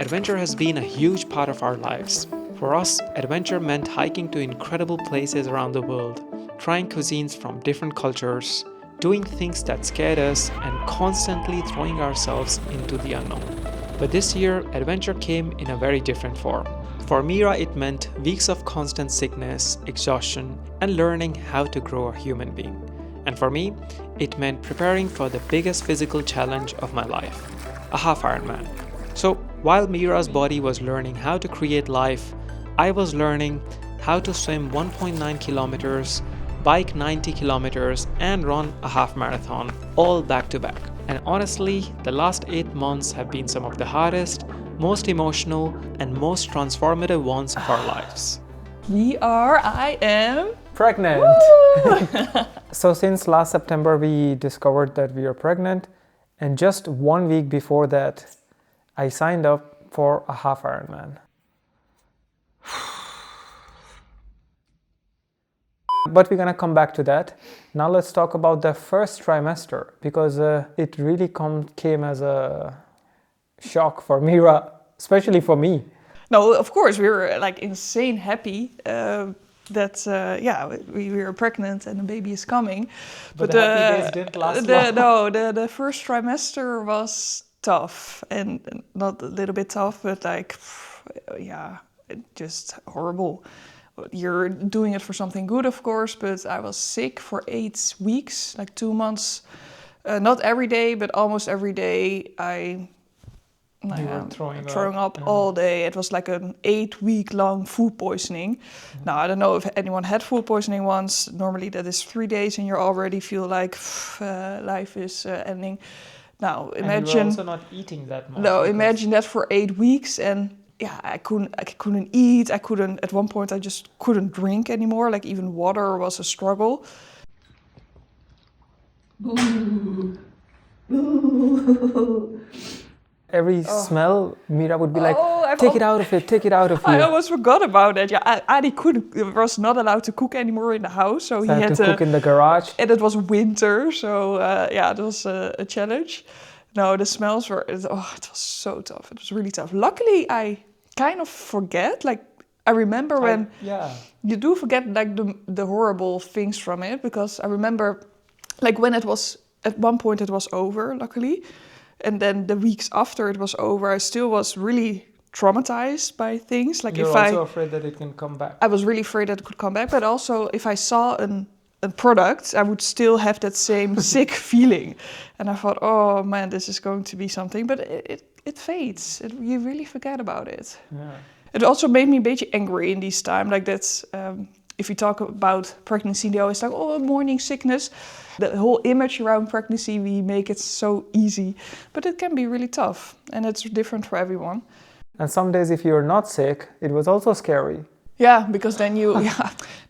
adventure has been a huge part of our lives. For us, adventure meant hiking to incredible places around the world, trying cuisines from different cultures, doing things that scared us, and constantly throwing ourselves into the unknown. But this year, adventure came in a very different form. For Myra, it meant weeks of constant sickness, exhaustion, and learning how to grow a human being. And for me, it meant preparing for the biggest physical challenge of my life, a half Ironman. So while Myra's body was learning how to create life, I was learning how to swim 1.9 kilometers, bike 90 kilometers, and run a half marathon, all back to back. And honestly, the last 8 months have been some of the hardest, most emotional, and most transformative ones of our lives. I am pregnant. So since last September, we discovered that we are pregnant. And just 1 week before that, I signed up for a half Ironman. But we're gonna come back to that. Now let's talk about the first trimester, because it really came as a shock for Myra, especially for me. No, of course, we were like insane happy that we were pregnant and the baby is coming. But the happy days didn't last long. No, the first trimester was tough, and not a little bit tough, but like, just horrible. You're doing it for something good, of course, but I was sick for 8 weeks, like 2 months. Not every day, but almost every day. You were throwing up all day. It was like an 8-week-long food poisoning. Mm-hmm. Now, I don't know if anyone had food poisoning once. Normally that is 3 days and you already feel like life is ending. Now, imagine... And you were also not eating that much. No, imagine that for 8 weeks, and I couldn't eat. At one point I just couldn't drink anymore. Like even water was a struggle. Every smell, Myra would be like, take it out of it. I almost forgot about it. Yeah, Adi was not allowed to cook anymore in the house. So he had to cook in the garage. And it was winter, so it was a challenge. No, the smells were, it was so tough. It was really tough. Luckily, I kind of forget, like, I remember when you do forget like the horrible things from it, because I remember like when it was, at one point it was over, luckily. And then the weeks after it was over, I still was really traumatized by things. Like You're also afraid that it can come back. I was really afraid that it could come back, but also if I saw a product, I would still have that same sick feeling. And I thought, oh man, this is going to be something. But it fades. You really forget about it. Yeah. It also made me a bit angry in this time. Like that's, if you talk about pregnancy, they always talk, morning sickness. The whole image around pregnancy, we make it so easy. But it can be really tough. And it's different for everyone. And some days if you're not sick, it was also scary. Yeah, because then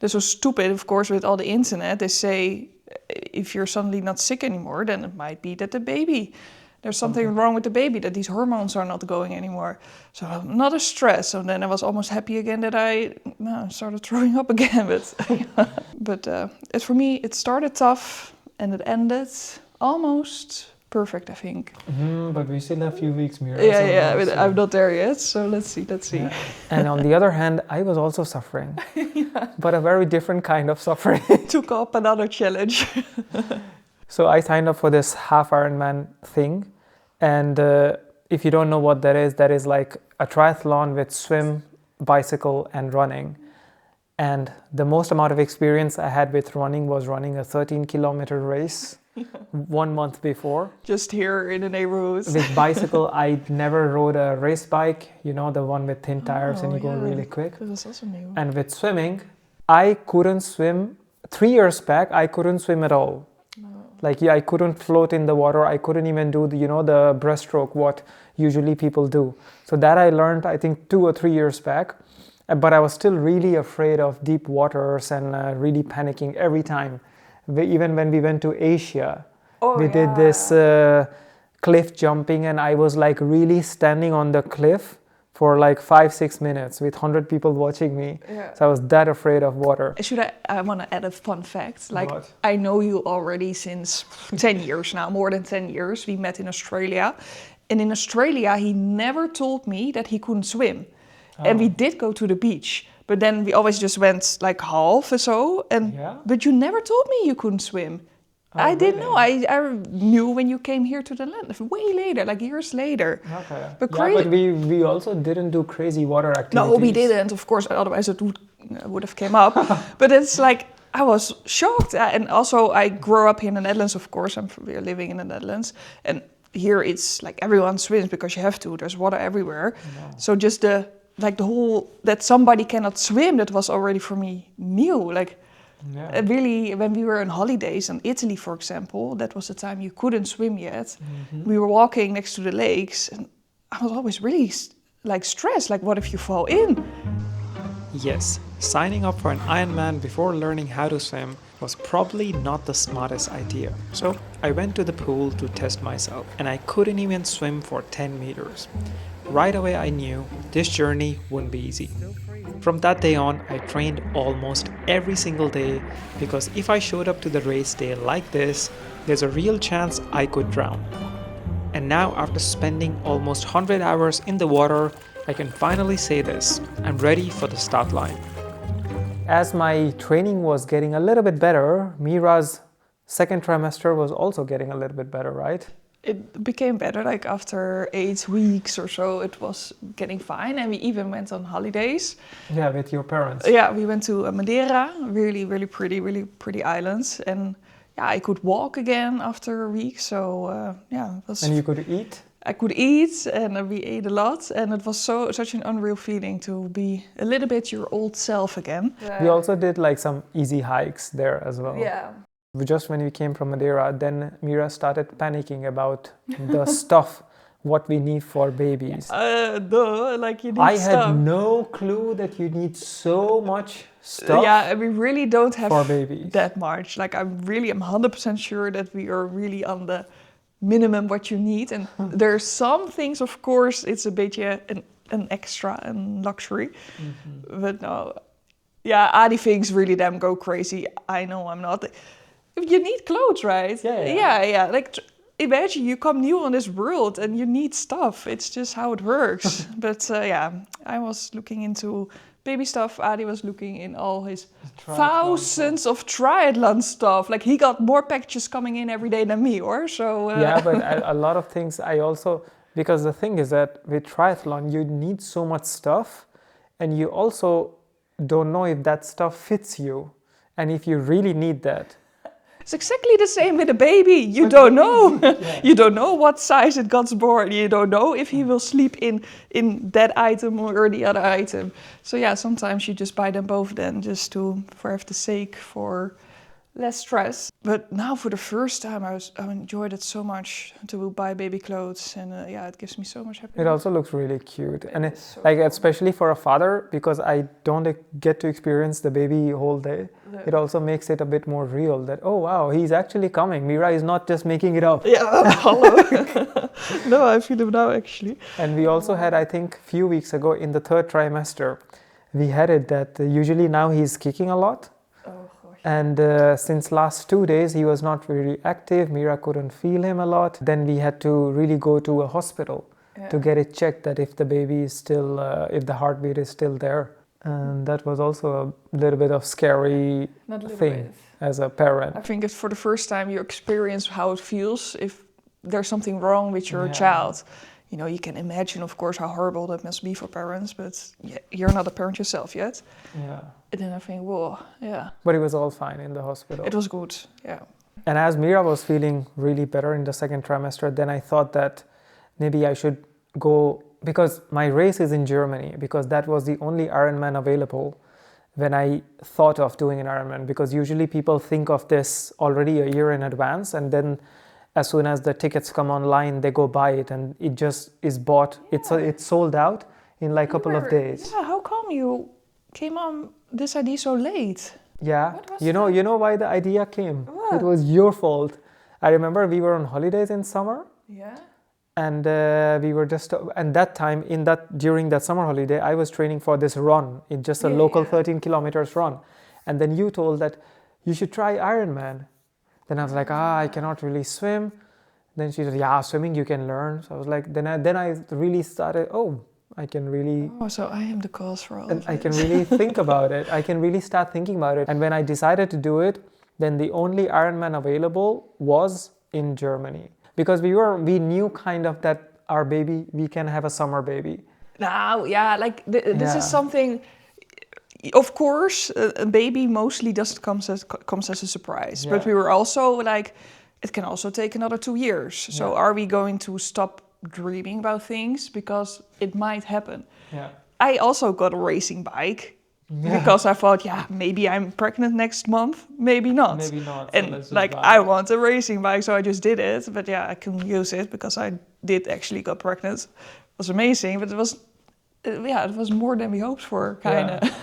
that's so stupid, of course, with all the internet. They say if you're suddenly not sick anymore, then it might be that there's something wrong with the baby, that these hormones are not going anymore. So not a stress. So then I was almost happy again that I started throwing up again. But for me, it started tough and it ended almost perfect, I think. But we still have a few weeks, Myra. But I'm not there yet, so let's see. Yeah. And on the other hand, I was also suffering, but a very different kind of suffering. Took up another challenge. So I signed up for this half Ironman thing, and if you don't know what that is like a triathlon with swim, bicycle, and running. And the most amount of experience I had with running was running a 13-kilometer race 1 month before. Just here in the neighborhood. With bicycle, I never rode a race bike, the one with thin tires and you go really quick. That was also new. And with swimming, I couldn't swim. 3 years back, I couldn't swim at all. I couldn't float in the water. I couldn't even do the breaststroke, what usually people do. So that I learned, I think, 2 or 3 years back. But I was still really afraid of deep waters and really panicking every time. Even when we went to Asia, we did this cliff jumping, and I was like really standing on the cliff for like 5-6 minutes with 100 people watching me. Yeah. So I was that afraid of water. I want to add a fun fact. Like, what? I know you already since 10 years now, more than 10 years. We met in Australia. And in Australia, he never told me that he couldn't swim. And we did go to the beach, but then we always just went like half or so. And but you never told me you couldn't swim. I didn't know. I knew when you came here to the land way later, like years later. Okay. But but we also didn't do crazy water activities. No, we didn't. Of course, otherwise it would have came up. But it's like I was shocked, and also I grew up here in the Netherlands. Of course, we're living in the Netherlands, and here it's like everyone swims because you have to. There's water everywhere. So just the whole that somebody cannot swim, that was already for me new. Like really, when we were on holidays in Italy, for example, that was the time you couldn't swim yet. We were walking next to the lakes, and I was always really like stressed. Like, what if you fall in? Yes, signing up for an Ironman before learning how to swim was probably not the smartest idea. So I went to the pool to test myself, and I couldn't even swim for 10 meters. Right away I knew this journey wouldn't be easy. From that day on, I trained almost every single day, because if I showed up to the race day like this, there's a real chance I could drown. And now, after spending almost 100 hours in the water, I can finally say this: I'm ready for the start line. As my training was getting a little bit better, Myra's second trimester was also getting a little bit better, right? It became better, like after 8 weeks or so, it was getting fine. And we even went on holidays. Yeah, with your parents. Yeah, we went to Madeira, really pretty islands. And yeah, I could walk again after a week. So it was... And you could eat? I could eat, and we ate a lot. And it was such an unreal feeling to be a little bit your old self again. We also did like some easy hikes there as well. Yeah. Just when we came from Madeira, then Myra started panicking about the stuff, what we need for babies. Like you need I stuff. had no clue that you need so much stuff. Yeah, we really don't have for babies that much. Like I'm 100% sure that we are really on the minimum what you need. And there's some things, of course, it's a bit an extra and luxury. But no, yeah, Adi thinks really them go crazy. I know I'm not. You need clothes, right? Yeah. Like, imagine you come new on this world and you need stuff. It's just how it works. But I was looking into baby stuff. Adi was looking in all his thousands of triathlon stuff. Like, he got more packages coming in every day than me, or so. Yeah, but a lot of things I also, because the thing is that with triathlon, you need so much stuff, and you also don't know if that stuff fits you, and if you really need that. It's exactly the same with a baby. You don't know. You don't know what size it got born. You don't know if he will sleep in that item or the other item. So yeah, sometimes you just buy them both then, just for have the sake for less stress. But now for the first time, I enjoyed it so much to buy baby clothes, and it gives me so much happiness. It also looks really cute, and especially for a father, because I don't get to experience the baby whole day. It also makes it a bit more real that, oh wow, he's actually coming. Myra is not just making it up. Yeah, hello. No, I feel him now actually. And we also had, I think, a few weeks ago in the third trimester, we had it that usually now he's kicking a lot. And since last 2 days, he was not very active. Myra couldn't feel him a lot. Then we had to really go to a hospital to get it checked that if the baby is still, if the heartbeat is still there. And that was also a little bit of scary thing as a parent. I think it's for the first time you experience how it feels if there's something wrong with your child. You know, you can imagine, of course, how horrible that must be for parents, but you're not a parent yourself yet. Yeah. And then I think, whoa, yeah. But it was all fine in the hospital. It was good, yeah. And as Myra was feeling really better in the second trimester, then I thought that maybe I should go, because my race is in Germany, because that was the only Ironman available when I thought of doing an Ironman, because usually people think of this already a year in advance, and then as soon as the tickets come online, they go buy it, and it just is bought. It's sold out in like a couple of days. Yeah, how come you came on this idea so late? Yeah, you know why the idea came? What? It was your fault. I remember we were on holidays in summer. Yeah. And we were just, and that time during that summer holiday, I was training for this run, in just a local 13 kilometers run. And then you told that you should try Ironman. Then I was like, I cannot really swim. Then she said, yeah, swimming you can learn. So I was like, then I really started, I can really, So I am the cause for all and of I can this. really think about it. I can really start thinking about it. And when I decided to do it, then the only Ironman available was in Germany. Because we knew kind of that our baby, we can have a summer baby. Now, yeah, like this Yeah. is something. Of course, a baby mostly doesn't comes as a surprise. Yeah. But we were also like, it can also take another 2 years. So Yeah. are we going to stop dreaming about things because it might happen? Yeah. I also got a racing bike Yeah. because I thought, maybe I'm pregnant next month, maybe not. Maybe not. So And let's just like, buy I it. want a racing bike, so I just did it. But I couldn't use it because I did actually got pregnant. It was amazing, but it was more than we hoped for, kind of. Yeah.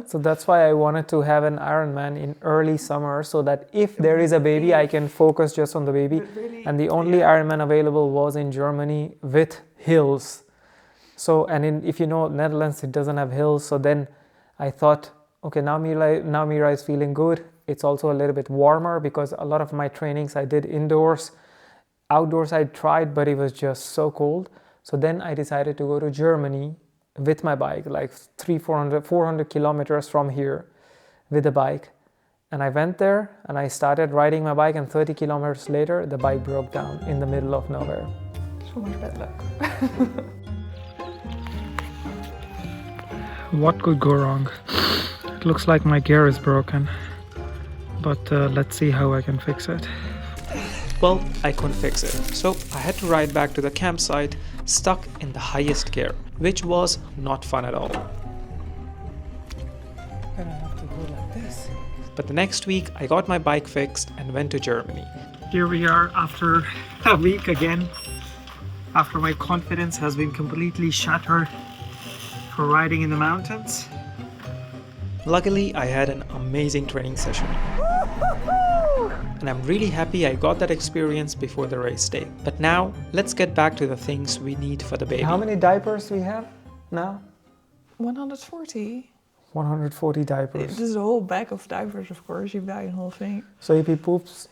So that's why I wanted to have an Ironman in early summer, so that if there is a baby, I can focus just on the baby. Really, And the only Ironman available was in Germany with hills. So, and if you know Netherlands, it doesn't have hills. So then I thought, okay, now Myra is feeling good. It's also a little bit warmer because a lot of my trainings I did indoors. Outdoors I tried, but it was just so cold. So then I decided to go to Germany with my bike, like 400 kilometers from here with the bike. And I went there and I started riding my bike, and 30 kilometers later, the bike broke down in the middle of nowhere. So much bad luck. What could go wrong? It looks like my gear is broken, but let's see how I can fix it. Well, I couldn't fix it, so I had to ride back to the campsite stuck in the highest gear, which was not fun at all. I'm gonna have to go like this. But the next week, I got my bike fixed and went to Germany. Here we are after a week again, after my confidence has been completely shattered for riding in the mountains. Luckily, I had an amazing training session. And I'm really happy I got that experience before the race day. But now, let's get back to the things we need for the baby. How many diapers do we have now? 140. 140 diapers. This is a whole bag of diapers, of course. You buy a whole thing. So if he poops,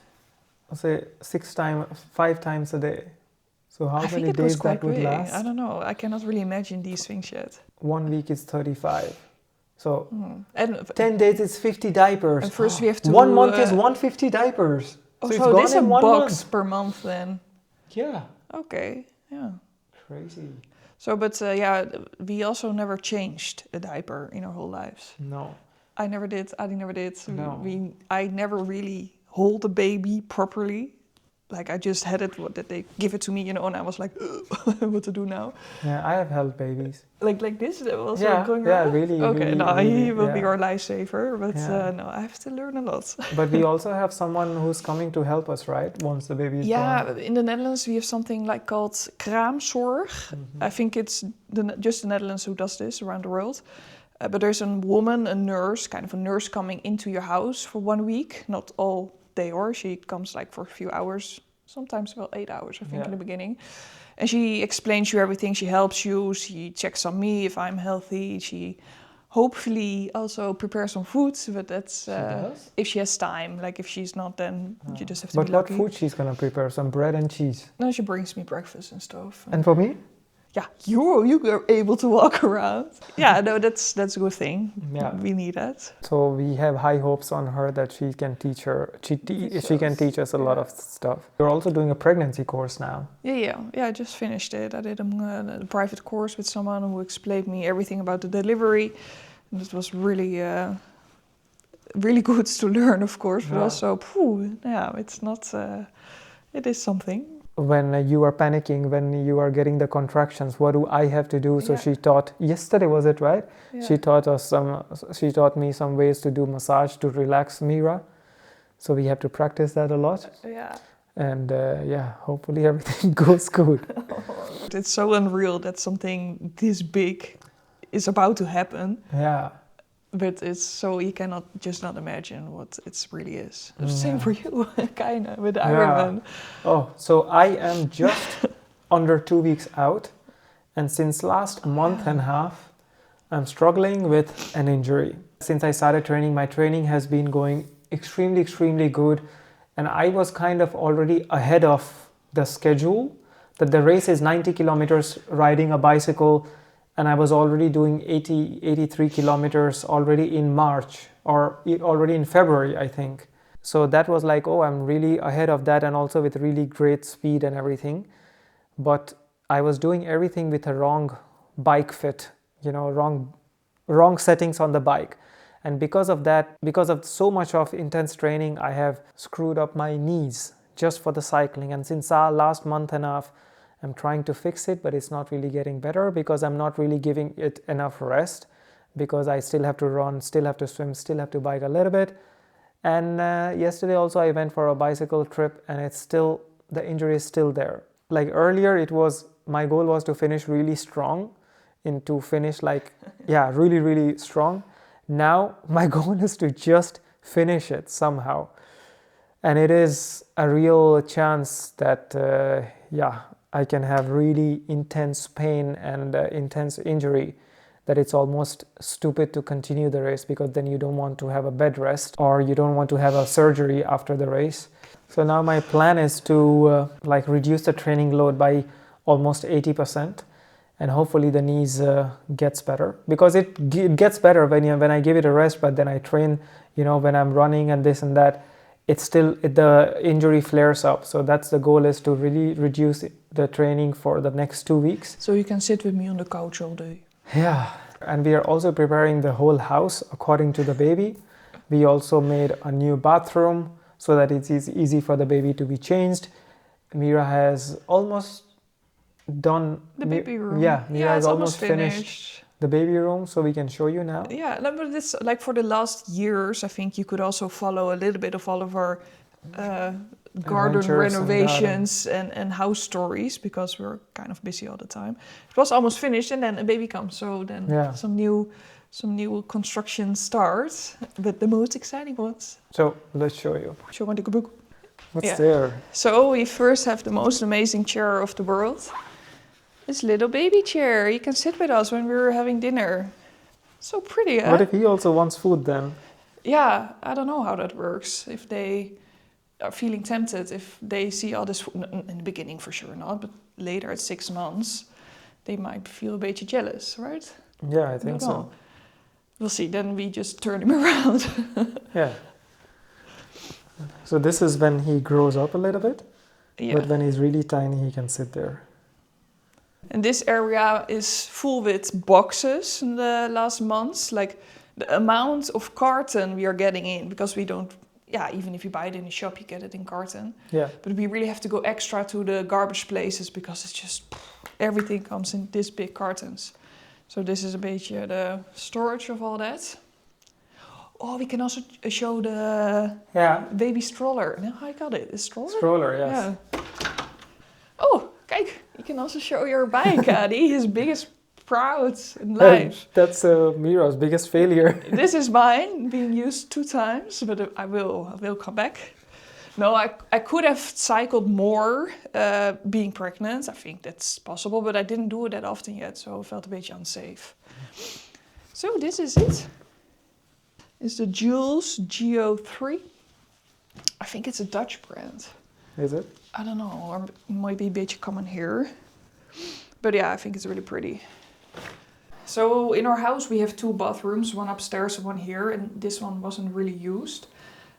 say 5 times a day. So how I think many it was days quite that would big. last? I don't know. I cannot really imagine these things yet. 1 week is 35. So And 10 days is 50 diapers. And first we have to 1 month is 150 diapers. Oh, it's so gone this is a in 1 box month. per month then. Yeah. Okay. Yeah. Crazy. So, but we also never changed a diaper in our whole lives. No. I never did. Adi never did. No. I never really hold a baby properly. Like I just had it that they give it to me, and I was like, what to do now? Yeah, I have held babies. Like this was Yeah, going yeah, around? really, Okay, really, no, really, he will be yeah. our lifesaver, but Yeah. no, I have to learn a lot. But we also have someone who's coming to help us, right? Once the baby is Yeah, born. in the Netherlands we have something like called kraamzorg. I think it's just the Netherlands who does this around the world. But there's a woman, a nurse coming into your house for 1 week, not all day or she comes like for a few hours, sometimes about 8 hours, I think, in the beginning. And she explains you everything, she helps you, she checks on me if I'm healthy, she hopefully also prepares some food, but that's if she has time. Like if she's not, then you just have to But be what lucky. food she's gonna prepare? Some bread and cheese. No, she brings me breakfast and stuff. And for me? Yeah, you are able to walk around. Yeah, no, that's a good thing. Yeah. We need that. So we have high hopes on her that she can teach she can teach us a lot of stuff. You're also doing a pregnancy course now. Yeah. I just finished it. I did a private course with someone who explained me everything about the delivery, and it was really, really good to learn, of course. But also, it's not. It is something. When you are panicking, when you are getting the contractions, what do I have to do? So she taught, yesterday was it, right? Yeah. She taught me some ways to do massage to relax Myra. So we have to practice that a lot. Yeah. And hopefully everything goes good. It's so unreal that something this big is about to happen. Yeah. But it's so you cannot just not imagine what it really is. The same for you, kind of, with the Ironman. Oh, so I am just under 2 weeks out. And since last month and a half, I'm struggling with an injury. Since I started training, my training has been going extremely, extremely good. And I was kind of already ahead of the schedule, that the race is 90 kilometers riding a bicycle, and I was already doing 83 kilometers already in March, or already in February, I think. So that was like, oh, I'm really ahead of that, and also with really great speed and everything. But I was doing everything with a wrong bike fit, wrong settings on the bike. And because of that, because of so much of intense training, I have screwed up my knees just for the cycling. And since last month and a half, I'm trying to fix it, but it's not really getting better because I'm not really giving it enough rest, because I still have to run, still have to swim, still have to bike a little bit. And yesterday also I went for a bicycle trip, and the injury is still there. Like earlier, my goal was to finish really strong, really, really strong. Now my goal is to just finish it somehow. And it is a real chance that, I can have really intense pain and intense injury, that it's almost stupid to continue the race, because then you don't want to have a bed rest, or you don't want to have a surgery after the race. So now my plan is to reduce the training load by almost 80%, and hopefully the knees gets better, because it gets better when I give it a rest, but then I train, when I'm running and this and that, the injury flares up. So that's the goal, is to really reduce the training for the next 2 weeks. So you can sit with me on the couch all day. Yeah, and we are also preparing the whole house according to the baby. We also made a new bathroom so that it's easy for the baby to be changed. Myra has almost done the baby room. Yeah, Myra has almost finished the baby room, so we can show you now. Yeah, but this, like, for the last years, I think you could also follow a little bit of all of our garden renovations and house stories, because we're kind of busy all the time. It was almost finished, and then a baby comes, so then some new construction starts, but the most exciting ones. So let's show you. Show me the book. What's there? So we first have the most amazing chair of the world. This little baby chair. He can sit with us when we're having dinner. So pretty, huh? What if he also wants food then? Yeah, I don't know how that works. If they are feeling tempted, if they see all this food, in the beginning for sure not, but later at 6 months, they might feel a bit jealous, right? Yeah, I think so. We'll see, then we just turn him around. Yeah. So this is when he grows up a little bit, but when he's really tiny, he can sit there. And this area is full with boxes in the last months. Like, the amount of carton we are getting in, because we don't, even if you buy it in the shop, you get it in carton. Yeah. But we really have to go extra to the garbage places, because it's just, everything comes in this big cartons. So this is a beetje the storage of all that. Oh, we can also show the baby stroller. No, I got it. A stroller? Stroller, yes. Yeah. Oh, kijk. You can also show your bike, Adi. His biggest proud in life. That's Myra's biggest failure. This is mine, being used 2 times, but I will come back. No, I could have cycled more being pregnant. I think that's possible, but I didn't do it that often yet, so I felt a bit unsafe. So this is it. It's the Jules Geo3. I think it's a Dutch brand. Is it? I don't know, or it might be a beetje common here. But yeah, I think it's really pretty. So in our house we have 2 bathrooms, one upstairs and one here, and this one wasn't really used.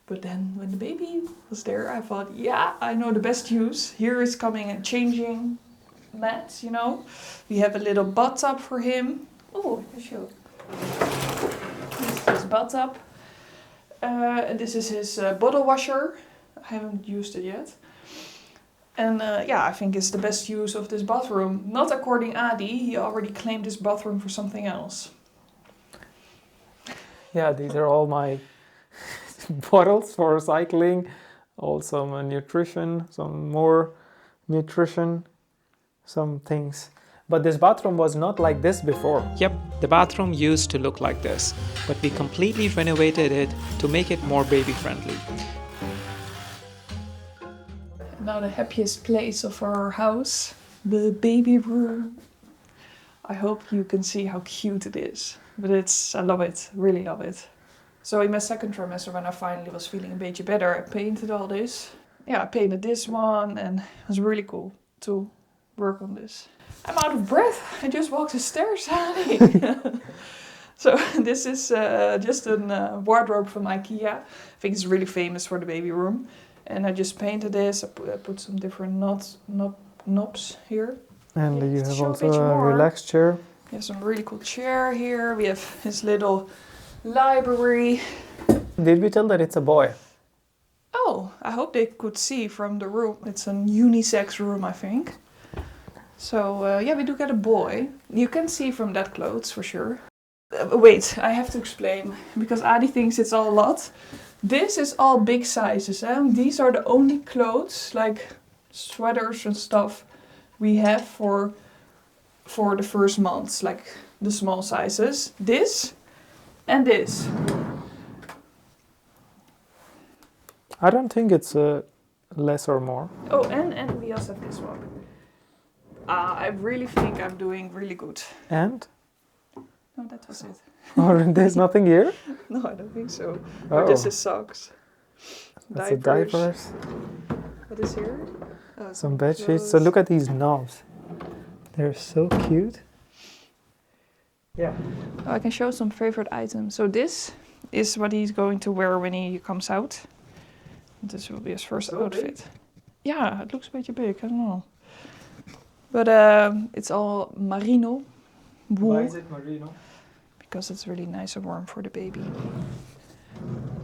But then when the baby was there, I thought, I know the best use. Here is coming a changing mat, We have a little bathtub for him. Oh, I'll show. This is his bathtub. And this is his bottle washer. I haven't used it yet. And I think it's the best use of this bathroom. Not according Adi, he already claimed this bathroom for something else. Yeah, these are all my bottles for cycling. Also my nutrition, some more nutrition, some things. But this bathroom was not like this before. Yep, the bathroom used to look like this, but we completely renovated it to make it more baby friendly. Now the happiest place of our house, the baby room. I hope you can see how cute it is. But I love it, really love it. So in my second trimester, when I finally was feeling a beetje better, I painted all this. yeah, I painted this one, and it was really cool to work on this. I'm out of breath. I just walked the stairs, honey. So this is just a wardrobe from IKEA. I think it's really famous for the baby room. And I just painted this. I put some different knobs here. And Yeah, you to have show a also bit a more. relaxed chair. We have some really cool chair here. We have his little library. Did we tell that it's a boy? Oh, I hope they could see from the room. It's a unisex room, I think. So yeah, we do get a boy. You can see from that clothes for sure. Wait, I have to explain because Adi thinks it's all a lot. This is all big sizes. These are the only clothes, like sweaters and stuff, we have for the first months, like the small sizes. This and this. I don't think it's less or more. Oh, and we also have this one. I really think I'm doing really good. And? No, that was it. Or there's nothing here? No, I don't think so. Oh. Or this is socks. That's the diapers. What is here? Oh, Some bed sheets. So look at these knobs. They're so cute. Yeah. Oh, I can show some favorite items. So this is what he's going to wear when he comes out. This will be his first outfit. Yeah, it looks a bit big. I don't know. But it's all merino wool. Why is it merino? Because it's really nice and warm for the baby.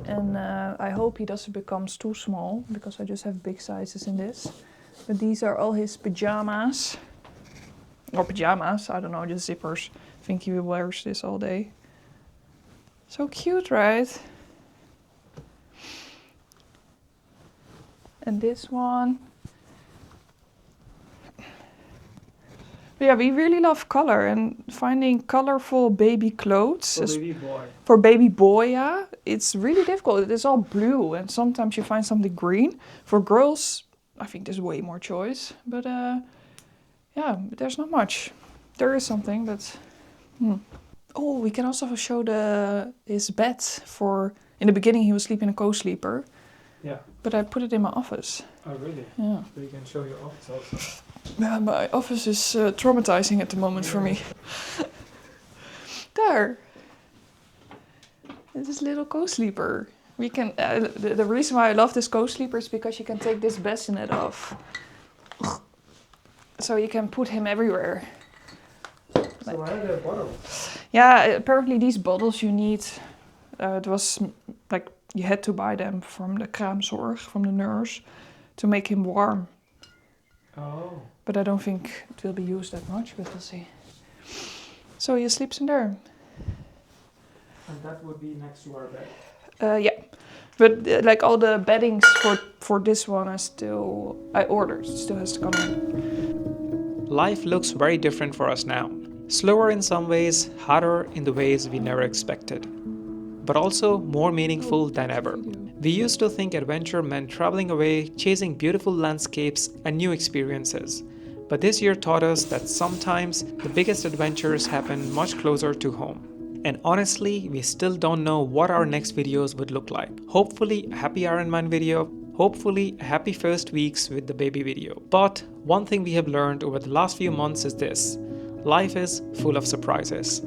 And I hope he doesn't become too small, because I just have big sizes in this. But these are all his pajamas. Or pajamas, I don't know, just zippers. I think he wears this all day. So cute, right? And this one. But yeah, we really love color, and finding colorful baby clothes for baby boy, yeah, it's really difficult. It is all blue, and sometimes you find something green. For girls, I think there's way more choice, but yeah, there's not much. There is something, but oh, we can also show his bed. For in the beginning he was sleeping in a co-sleeper. Yeah. But I put it in my office. Oh, really? Yeah. So you can show your office also. Yeah, my office is traumatizing at the moment for me. There. This little co-sleeper. We can. The reason why I love this co-sleeper is because you can take this bassinet off. So you can put him everywhere. So why are there bottles? Yeah, apparently these bottles you need. It was like you had to buy them from the kraamzorg, from the nurse, to make him warm. Oh. But I don't think it will be used that much, but we'll see. So he sleeps in there. And that would be next to our bed? Yeah. But like all the beddings for this one I ordered. It still has to come in. Life looks very different for us now. Slower in some ways, harder in the ways we never expected. But also more meaningful than ever. We used to think adventure meant traveling away, chasing beautiful landscapes and new experiences. But this year taught us that sometimes the biggest adventures happen much closer to home. And honestly, we still don't know what our next videos would look like. Hopefully a happy Ironman video, hopefully a happy first weeks with the baby video. But one thing we have learned over the last few months is this: life is full of surprises.